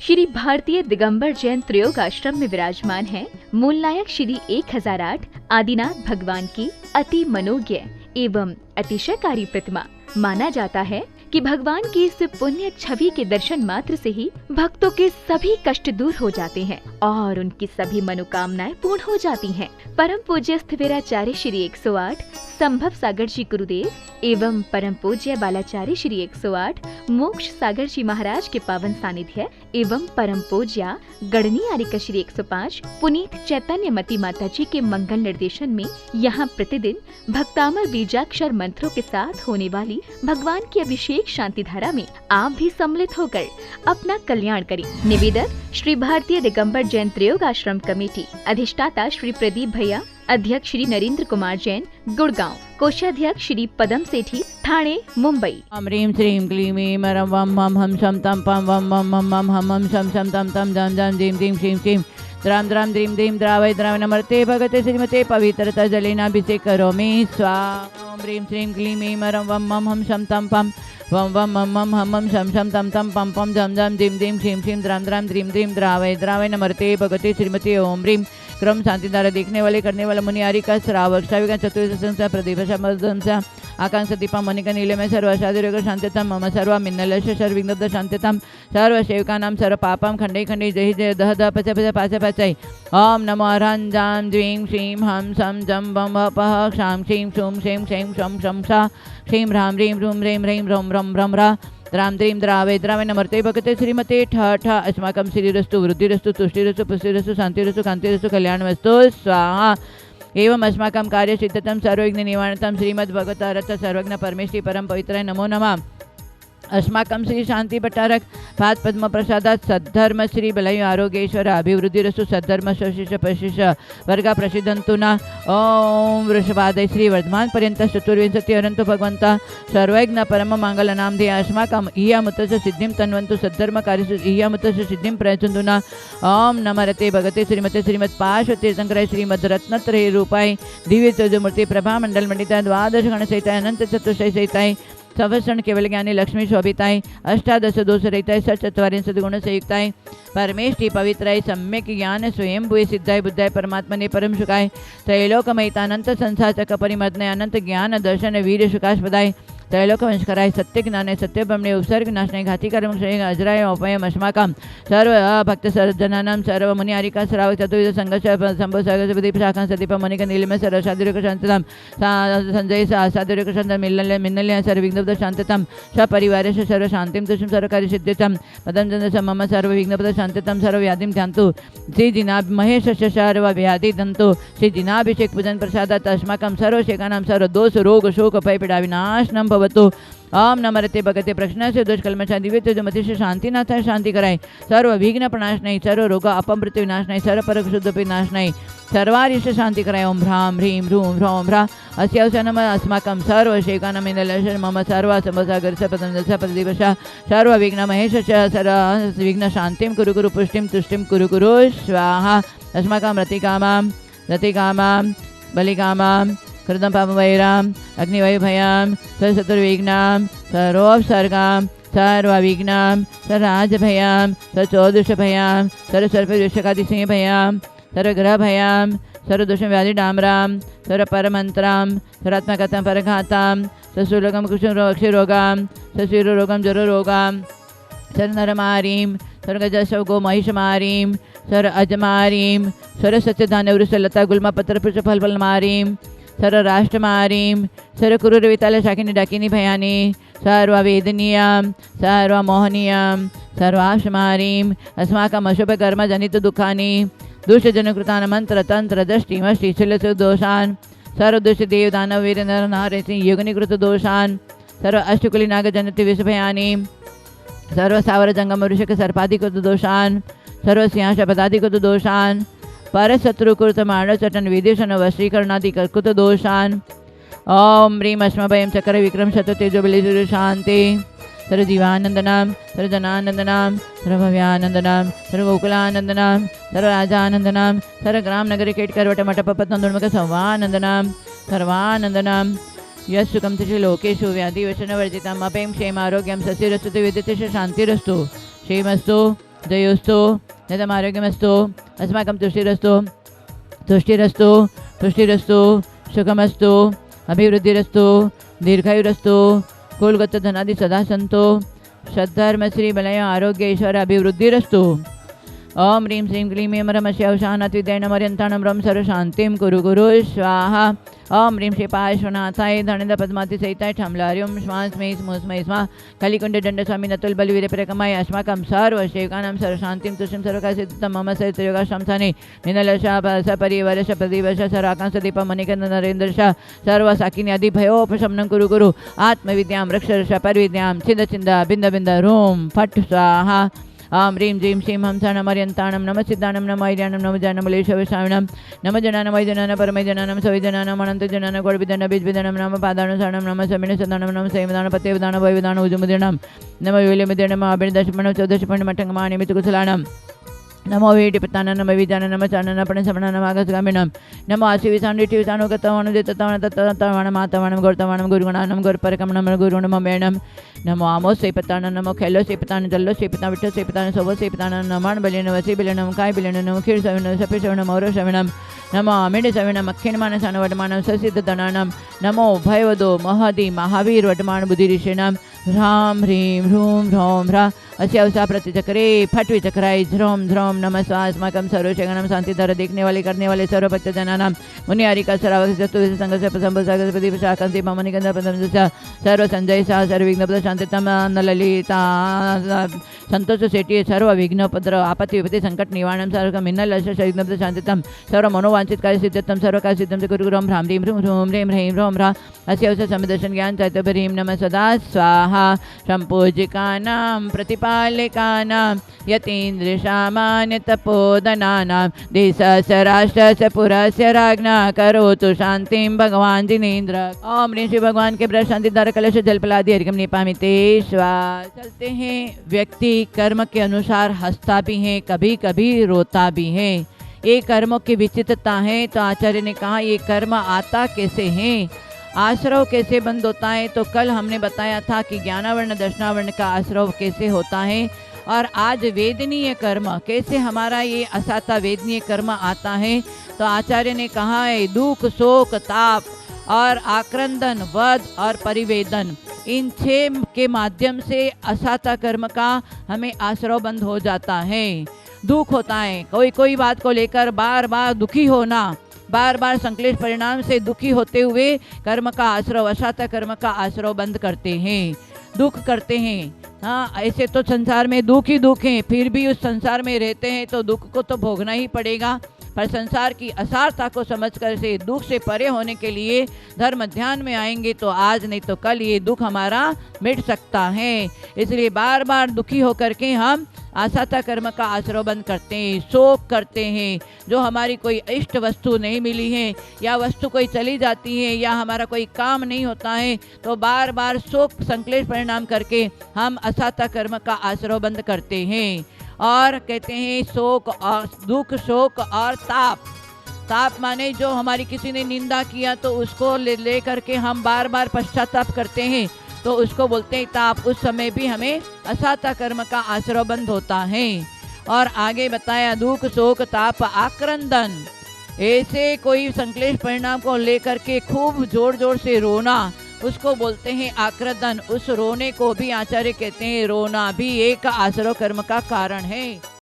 श्री भारतीय दिगंबर जैन त्रयोग आश्रम में विराजमान है मूलनायक श्री 1008 आदिनाथ भगवान की अति मनोज्ञ एवं अतिशयकारी प्रतिमा। माना जाता है कि भगवान की इस पुण्य छवि के दर्शन मात्र से ही भक्तों के सभी कष्ट दूर हो जाते हैं और उनकी सभी मनोकामनाएं पूर्ण हो जाती हैं। परम पूज्य स्थिविराचार्य श्री 108 संभव सागर जी गुरुदेव एवं परम पूज्य बालाचार्य श्री 108 मोक्ष सागर जी महाराज के पावन सानिध्य एवं परम पूज्य गणनी आर्यका श्री 105 पुनीत चैतन्य मती माता जी के मंगल निर्देशन में यहाँ प्रतिदिन भक्तामर बीजाक्षर मंत्रों के साथ होने वाली भगवान की अभिषेक शांति धारा में आप भी सम्मिलित होकर अपना कल्याण करें। निवेदक श्री भारतीय दिगंबर जैन त्रयोग आश्रम कमेटी, अधिष्ठाता श्री प्रदीप भैया, अध्यक्ष श्री नरेंद्र कुमार जैन गुड़गांव, कोषाध्यक्ष श्री पदम सेठी ठाणे मुंबई। ह्रीं श्रीं क्लीं ऐं मरं वं मं हम शम तम पम वं मं मं मं हम हम शम शम तम तम जम जम जीं दीं श्रीं श्रीं द्रां द्रां द्रीं द्रीं द्रावय द्रावय नमर्ते भगते श्रीमते पवित्रता जलेनाभिषेक करोमि स्वाहा। ह्रीं श्रीं क्लीं ऐं मरं वं मं हम शम तम पम वं वं मं मं हम हम शम शम तम तम पम पम जम जम जीं दीं श्रीं श्रीं द्रां द्रां द्रीं द्रीं द्रावय द्रावय नमर्ते भगते श्रीमते ओम ह्रीं क्रम शांति द्वारा देखने वाले करने वाला मुनियारी का श्रावक श्राविका चतुर्थ संस्था प्रदीप मदंसा आकांक्षा दीपा मणिका नीलमय सर्व शादिरोग शांतितम मम सर्व मिन्नलश सर्विघ्नद शांतितम सर्व सेवकानां सर्व पापम खंडे खंडे जय जय दह दह पच पच पाच पचय ओम नमो अरहंजां द्वीं श्रीं हम सम जम बम पह क्षां क्षीं क्षूं क्षीं क्षीं शम शम सा क्षीं ह्रां ह्रीं ह्रूं ह्रीं ह्रीं ह्रौं ह्रं ह्रं ह्रा द्रां द्रीं द्रावय द्रावय नमर्ते भगते श्रीमते ठ ठ अस्माकं श्रीरस्तु वृद्धिरस्तु तुष्टिरस्तु पुष्टिरस्तु शांतिरस्तु कांतिरस्तु कल्याणमस्तु स्वाहा। एवं अस्माकं कार्य सिद्धतं सर्वविघ्न निवारणं श्रीमद्भगवता रथ सर्वज्ञ परमेश्वरी परम पवित्राय नमो नमः। अस्माकं श्री शांति भट्टारक पाद पद्म प्रसादात सद्धर्म श्री बलय आरोग्येश्वर अभिवृद्धिरस्तु सद्धर्म शशिष पशिष वर्गा प्रसिद्धंतु न ओम वृषभादय श्री वर्धमान पर्यंत चतुर्विंशति अनंत भगवंता सर्वज्ञ परम मंगल नाम दे अस्माकं इयमुतस्य सिद्धिं तन्वन्तु सद्धर्म कार्यसु इयमुतस्य सिद्धिं प्रयच्छन्तु न ओम नमरते भगते श्रीमते श्रीमत् पार्श्व तीर्थंकराय श्रीमद् रत्नत्रय रूपाय दिव्य तेजोमूर्ति प्रभा मंडल मंडिता द्वादश गण सहिताय अनंत चतुष्टय सहिताय सवसण केवल ज्ञानी लक्ष्मी शोभिताय अष्टादश दोष रहिताय सचत्वारिंशत् गुण संयुक्ताय परमेष्टि पवित्राय सम्यक ज्ञान स्वयं भूय सिद्धाय बुद्धाय परमात्मने परम सुखाय त्रैलोकमयितानंत संसाचक परिमर्दनाय अनंत ज्ञान दर्शन वीर सुखास्पदाय त्रैलोक वंशकराय सत्य ज्ञानाय सत्य ब्रह्मणे उपसर्ग नाशनाय घाती कर्म क्षय अजराय उपायम अस्माकं सर्व भक्त सर्वजनानां सर्व मुनि आरिका श्रावक चतुर्विध संघर्ष संभव सागर प्रदीप शाखां सदीप मणिका नीलमय सर्व शादिरोग शांततां संजय सादिरोग शांत मिन्नल्य सर्व विघ्नपद शांततां सपरिवारेश सर्व शांतिं तुष्टिं सर्व कार्य सिद्धितं पदं जन मम सर्व विघ्नपद शांततां सर्व व्याधिं ध्यान्तु श्री जिनाभ महेश सर्व व्याधि दन्तु श्री जिनाभिषेक पूजन प्रसादात् अस्माकं सर्व शेकानां सर्व दोष रोग शोक भय पीडा विनाशनं भवतु ओम नमरते भगते प्रश्न से दुष्कल्मषा दिव्य तेजोमति से शांतिनाथ शांति कराय सर्व विघ्न प्रणाश नहीं सर्व रोग अपमृत्यु विनाश नहीं सर्व परक शुद्ध विनाश नहीं सर्वारिष्ट शांति कराय ओम ह्रां ह्रीं ह्रूं ह्रौं ह्रा अस्यावसानम अस्माकं सर्व शेकानमिन्दलश मम सर्व संभसागर पतंजल प्रदीपश सर्व विघ्न महेश सर्व विघ्न शांतिं कुरु कुरु पुष्टिं तुष्टिं कुरु कुरु स्वाहा। अस्माकं रतिकामां बलिकामां कृतं पापवैराम् अग्निवैभयां सर्वचतुर्विघ्नां सर्वोपसर्गां सर्वविघ्नां सर्वराजभयां सर्वचौदुषभयां सर्वसर्पवृषकादिसिंहभयां सर्वग्रहभयां सर्वदोषव्याधिडाम्रां सर्वपरमन्त्रां सर्वात्मकथं परघातां सर्वशूलकं कुष्ठरोगां सर्वशिरोरोगं जरोरोगां सर्वनरमारीं सर्वगजशवगो महिषमारीं सर्व अजमारीं सर्वसत्यधान्यवृषलता गुल्मपत्रपुष्पफलफलमारीं सर्व राष्ट्रमारीं सर्व कुरुरविताल शाकिनी डाकिनी भयानी सर्ववेदनीयां सर्वमोहनीयां सर्वाशमारीं अस्माकम् अशुभकर्मजनित दुःखानि दुष्टजनकृतान् मंत्रतंत्र दष्टिमष्टि दोषान् सर्वदुष्ट देवदानव वीर नर नारसिंह योगनिकृत दोषान् सर्व अष्टकुली नागजनित विषभयानि सर्व सावर जंगम वृषक सर्पाधिकृत दोषान् सर्व सिंहाश पदाधिकृत दोषान् परशत्रुकृत मांडचटन विदेशन वशीकरणादि कर्कुत दोषान् ओम ह्रीं अस्मभयं चक्र विक्रम शत तेजो बलि शांति सर्वजीवानंदनाम सर्वजनानंदनाम सर्वभव्यानंदनाम सर्वगोकुलानंदनाम सर्वराजानंदनाम सर्वग्राम नगरी केटकर मठपपतंदुर्मुख सर्वानंदनाम सर्वानंदनाम यस्सुखं च लोकेषु व्याधिवशनवर्जितम् अपें क्षेमारोग्यं सस्यरस्तु विद्युतिष शान्तिरस्तु क्षेमस्तु जयोस्तु नितमारोग्यमस्तु अस्माकं तुष्टिरस्तु तुष्टिरस्तु तुष्टिरस्तु सुखमस्तु अभिवृद्धिरस्तु दीर्घायुरस्तु कुलगत धनादि सदा सन्तु सद्धर्म श्री बलय आरोग्य ईश्वर अभिवृद्धिरस्तु ओम ह्रीं श्रीं क्लीं ऐं रमस्य औषानात्विद्यै नमर्यन्ताणं रं सर्वशान्तिं कुरु कुरु स्वाहा ओम ह्रीं श्रीपाय श्वनाथाय धनद पद्माति सहिताय ठमलार्यं श्वास्मै स्मै स्वा कलिकुंड दंड स्वामी नतुल बलवीर प्रकमाय अस्माकं सर्व सेवकानां सर्वशान्तिं तुष्टिं सर्वकासितं मम सहित योगाश्रमस्थाने निनलशा सपरिवर्ष प्रदिवर्ष सर्वाकांशदीप मणिकंद नरेन्द्रश सर्व साकिनी आदि भयोपशमनं कुरु कुरु आत्मविद्यां रक्षरश परविद्यां छिन्द छिन्द बिन्द बिन्द रूं फट् स्वाहा आम ह्रीं जीं श्रीं हंसाणमर्यन्ताणं नम सिद्धाणं नम ऐर्याणं नम जानमलेशवशाणं नम जनानं वैजनानं परमैजनानं सविजनानं अनन्तजनानं गोडविदनं बीजविदनं नम पादानुसारणं नम समिण सदानं नम सैवदानं पत्यवदानं वैवदानं उजुमुदिनं नम विलमिदनं अभिर्दशपणं चौदशपणं मठङ्गमानिमितकुशलानं नमो वेटिपतानं नम विजानं नम चाननं पणसपणं नम आगसगामिनं नमो आशिविसानुटिविसानुगतवानुदिततवाणं मातवाणं गौरतवाणं गुरुगुणानं गुरुपरकमणं गुरुणममेणं नमो आमो सेपतानं नमो खेलो सेपतानं जल्लो सेपता विठ्ठल सेपतानं सोबो सेपतानं नमण बलिनं वसी बिलनं काय बिलनं नम खीर सविनं सफे सविनं मौर सविनं नमो अमिड सविनं मक्खिन मानसानं वडमानं ससिद्ध धनानं नमो भयवदो महदी महावीर वडमान बुद्धिऋषिणां ह्रां ह्रीं ह्रूं ह्रौं ह्रा अस्यावसा प्रतिचक्रे फट् चक्राय ध्रोम ध्रोम नमस्वा अस्माकं सर्वशगणं शांतिधर देखने वाले करने वाले सर्वभक्त जनानां मुनियारिका सरावक चतुर्विध संघर्ष संभव प्रदीप शाकांति ममनिकंद पदम सर्व संजय शाह सर्व विघ्न शांतितम ललिता संतोष सेठी सर्व विघ्न पद्र आपत्ति विपत्ति संकट निवारणं सर्व मिन्नल विघ्न शांतितम सर्व मनोवांछित कार्य सिद्ध्यर्थं सर्व कार्य सिद्धं गुरु गुरुं ह्रां ह्रीं ह्रूं ह्रूं ह्रीं ह्रीं ह्रौं ह्रा अस्यावसा समिदर्शन ज्ञान चैतन्यं नमः सदा स्वाहा संपूजिकानां प्रतिपालिकानां यतीन्द्रसामान्य तपोधनानां देशस्य राष्ट्रस्य पुरस्य राज्ञा करोतु शांतिं भगवान जिनेन्द्र। ओम ह्रीं श्री भगवान के ब्रह्म शांति धारा कलश जलपलादि अर्घ्यं निपामिते स्वाहा। चलते हैं, व्यक्ति कर्म के अनुसार हंसता भी है, कभी कभी रोता भी है। ये कर्मों की विचित्रता है। तो आचार्य ने कहा ये कर्म आता कैसे है, आश्रव कैसे बंद होता है। तो कल हमने बताया था कि ज्ञानावर्ण दर्शनावर्ण का आश्रव कैसे होता है, और आज वेदनीय कर्म कैसे हमारा ये असाता वेदनीय कर्म आता है। तो आचार्य ने कहा है दुख शोक ताप और आक्रंदन वध और परिवेदन, इन 6 के माध्यम से असाता कर्म का हमें आश्रव बंद हो जाता है। दुख होता है, कोई बात को लेकर बार बार दुखी होना, बार बार संक्लेश परिणाम से दुखी होते हुए कर्म का आश्रव असाता कर्म का आश्रव बंद करते हैं, दुख करते हैं। हाँ, ऐसे तो संसार में दुख ही दुख है, फिर भी उस संसार में रहते हैं तो दुख को तो भोगना ही पड़ेगा। पर संसार की असारता को समझकर से दुख से परे होने के लिए धर्म ध्यान में आएंगे तो आज नहीं तो कल ये दुख हमारा मिट सकता है। इसलिए बार बार दुखी होकर के हम आसाता कर्म का आश्रय बंद करते हैं, शोक करते हैं। जो हमारी कोई इष्ट वस्तु नहीं मिली है या वस्तु कोई चली जाती है या हमारा कोई काम नहीं होता है तो बार बार शोक संक्लेश परिणाम करके हम असाता कर्म का आश्रय बंद करते हैं। और कहते हैं शोक और दुख, शोक और ताप। ताप माने जो हमारी किसी ने निंदा किया तो उसको ले करके हम बार बार पश्चाताप करते हैं तो उसको बोलते हैं ताप। उस समय भी हमें असाता कर्म का आश्रय बंद होता है। और आगे बताया दुख शोक ताप आक्रंदन, ऐसे कोई संक्लेश परिणाम को लेकर के खूब जोर जोर से रोना, उसको बोलते हैं आक्रंदन। उस रोने को भी आचार्य कहते हैं रोना भी एक आश्रय कर्म का कारण है।